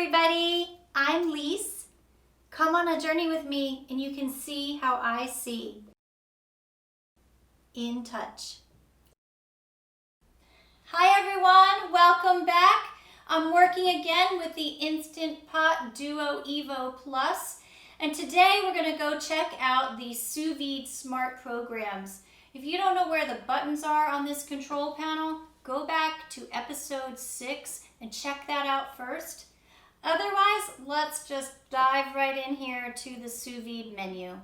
everybody, I'm Lis. Come on a journey with me and you can see how I see. In touch. Hi everyone, welcome back. I'm working again with the Instant Pot Duo Evo Plus, and today we're going to go check out the Sous Vide Smart Programs. If you don't know where the buttons are on this control panel, go back to episode 6 and check that out first. Otherwise, let's just dive right in here to the Sous Vide menu.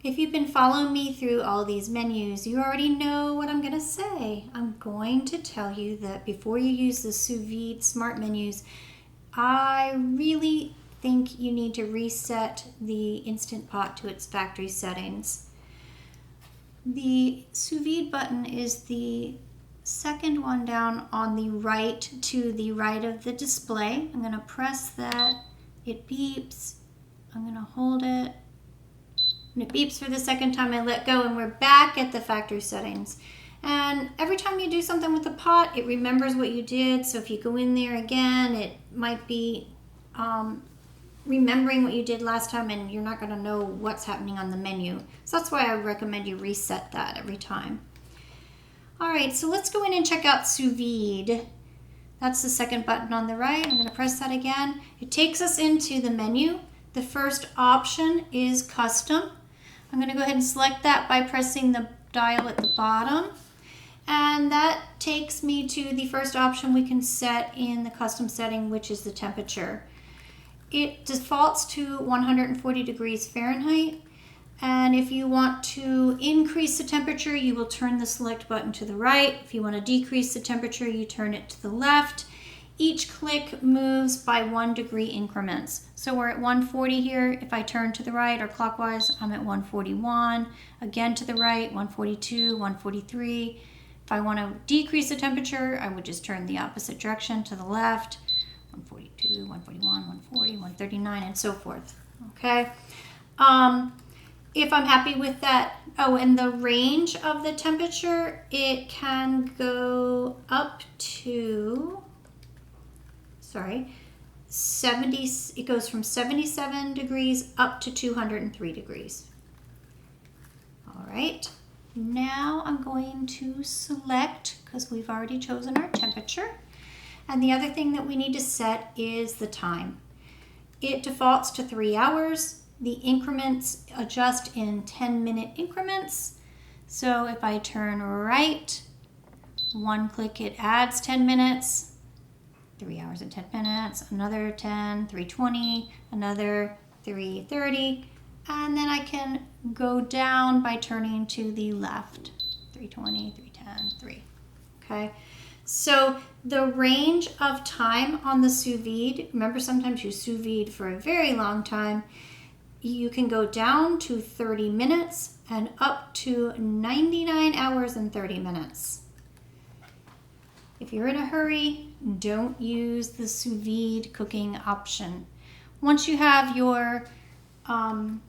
If you've been following me through all these menus, you already know what I'm going to say. I'm going to tell you that before you use the Sous Vide Smart menus, I really think you need to reset the Instant Pot to its factory settings. The Sous Vide button is the second one down on the right to the right of the display. I'm going to press that. It beeps. I'm going to hold it. And it beeps for the second time. I let go and we're back at the factory settings. And every time you do something with the pot, it remembers what you did. So if you go in there again, it might be remembering what you did last time, and you're not going to know what's happening on the menu. So that's why I recommend you reset that every time. All right, so let's go in and check out Sous Vide. That's the second button on the right. I'm going to press that again. It takes us into the menu. The first option is custom. I'm going to go ahead and select that by pressing the dial at the bottom. And that takes me to the first option we can set in the custom setting, which is the temperature. It defaults to 140 degrees Fahrenheit. And if you want to increase the temperature, you will turn the select button to the right. If you want to decrease the temperature, you turn it to the left. Each click moves by 1 degree increments. So we're at 140 here. If I turn to the right or clockwise, I'm at 141. Again to the right, 142, 143. If I want to decrease the temperature, I would just turn the opposite direction to the left. 142, 141, 140, 139, and so forth. Okay. If I'm happy with that, and the range of the temperature, it can go up to, 70, it goes from 77 degrees up to 203 degrees. All right, now I'm going to select, because we've already chosen our temperature. And the other thing that we need to set is the time. It defaults to 3 hours. The increments adjust in 10-minute increments. So if I turn right, 1 click, it adds 10 minutes, 3 hours and 10 minutes, another 10, 320, another 330, and then I can go down by turning to the left, 320, 310, 3. Okay, so the range of time on the sous vide, remember sometimes you sous vide for a very long time, you can go down to 30 minutes and up to 99 hours and 30 minutes. If you're in a hurry, don't use the sous vide cooking option. Once you have your time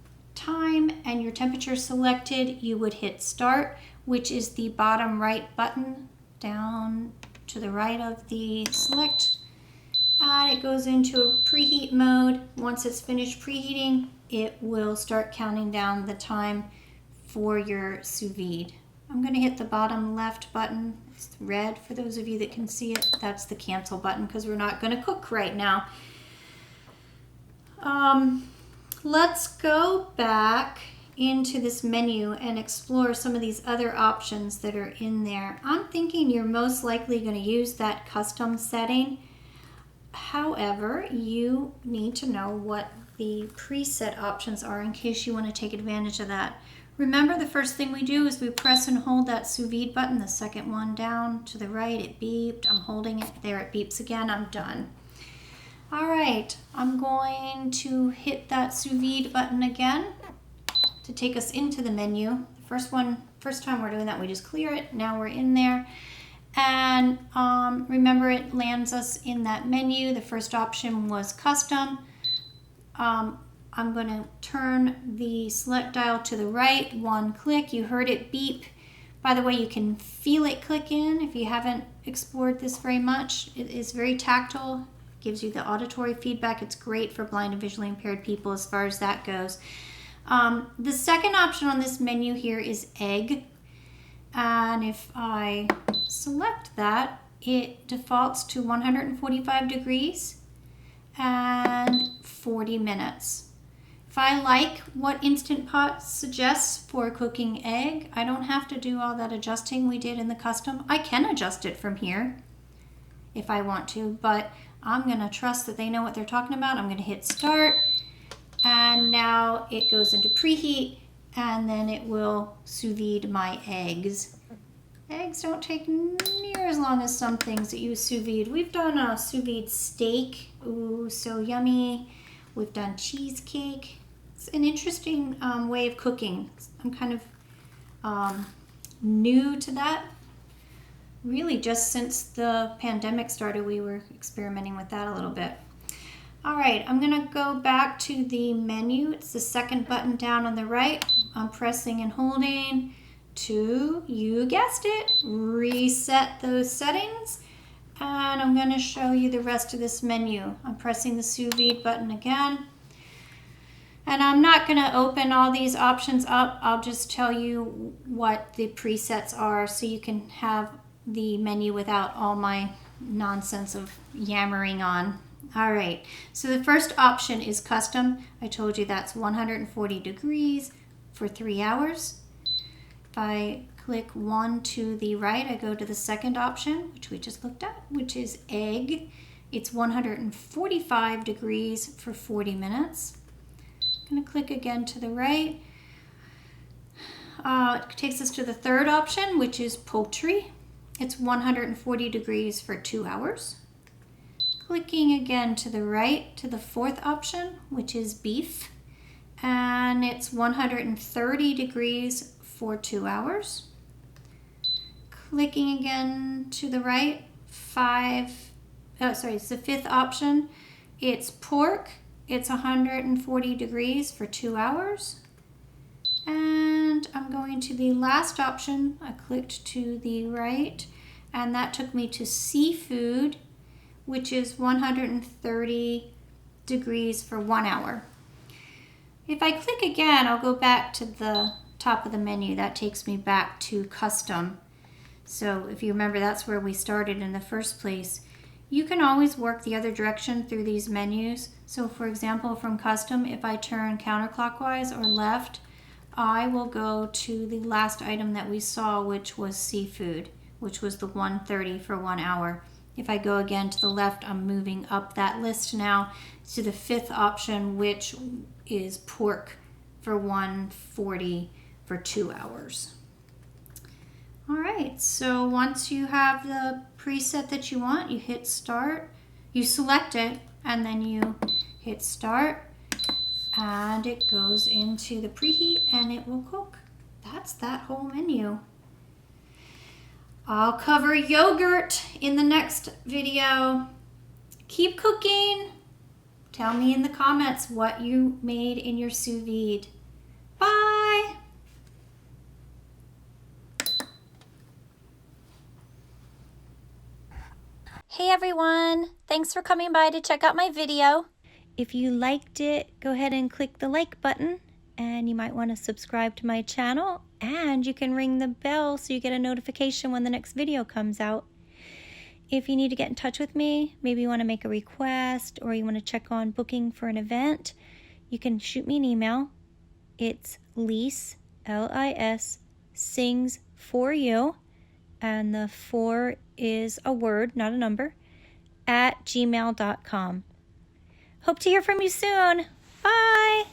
and your temperature selected, you would hit start, which is the bottom right button down to the right of the select. And it goes into a preheat mode. Once it's finished preheating, it will start counting down the time for your sous vide. I'm going to hit the bottom left button. It's red for those of you that can see it. That's the cancel button because we're not going to cook right now. Let's go back into this menu and explore some of these other options that are in there. I'm thinking you're most likely going to use that custom setting. However, you need to know what the preset options are in case you want to take advantage of that. Remember, the first thing we do is we press and hold that sous vide button, the second one down to the right. It beeped. I'm holding it there. It beeps again. I'm done. All right, I'm going to hit that sous vide button again to take us into the menu. The first time we're doing that, we just clear it. Now we're in there. And remember, it lands us in that menu. The first option was custom. I'm going to turn the select dial to the right, 1 click. You heard it beep By the way, you can feel it click in if you haven't explored this very much. It is very tactile, gives you the auditory feedback. It's great for blind and visually impaired people as far as that goes. The second option on this menu here is egg. And if I select that, it defaults to 145 degrees and 40 minutes. If I like what Instant Pot suggests for cooking egg, I don't have to do all that adjusting we did in the custom. I can adjust it from here if I want to, but I'm gonna trust that they know what they're talking about. I'm gonna hit start, and now it goes into preheat, and then it will sous vide my eggs. Eggs don't take near as long as some things that use sous vide. We've done a sous vide steak. Ooh, so yummy. We've done cheesecake. It's an interesting way of cooking. I'm kind of new to that. Really, just since the pandemic started, we were experimenting with that a little bit. All right, I'm gonna go back to the menu. It's the second button down on the right. I'm pressing and holding to, you guessed it, reset those settings. And I'm gonna show you the rest of this menu. I'm pressing the sous vide button again. And I'm not gonna open all these options up. I'll just tell you what the presets are so you can have the menu without all my nonsense of yammering on. All right, so the first option is custom. I told you that's 140 degrees for 3 hours. If I click one to the right, I go to the second option, which we just looked at, which is egg. It's 145 degrees for 40 minutes. I'm gonna click again to the right. It takes us to the third option, which is poultry. It's 140 degrees for 2 hours. Clicking again to the right to the fourth option, which is beef. And it's 130 degrees for 2 hours. Clicking again to the right, it's the fifth option. It's pork. It's 140 degrees for 2 hours. And I'm going to the last option. I clicked to the right, and that took me to seafood, which is 130 degrees for 1 hour. If I click again, I'll go back to the top of the menu. That takes me back to custom. So if you remember, that's where we started in the first place. You can always work the other direction through these menus. So for example, from custom, if I turn counterclockwise or left, I will go to the last item that we saw, which was seafood, which was the 130 for 1 hour. If I go again to the left, I'm moving up that list now to the fifth option, which is pork for 140 for 2 hours. All right, so once you have the preset that you want, you hit start, you select it, and then you hit start, and it goes into the preheat and it will cook. That's that whole menu. I'll cover yogurt in the next video. Keep cooking. Tell me in the comments what you made in your sous vide. Bye. Hey everyone, thanks for coming by to check out my video. If you liked it, go ahead and click the like button, and you might want to subscribe to my channel, and you can ring the bell so you get a notification when the next video comes out. If you need to get in touch with me, maybe you want to make a request or you want to check on booking for an event, you can shoot me an email. It's Lis, L-I-S, sings for you, and the 4 is a word, not a number, @gmail.com. Hope to hear from you soon. Bye!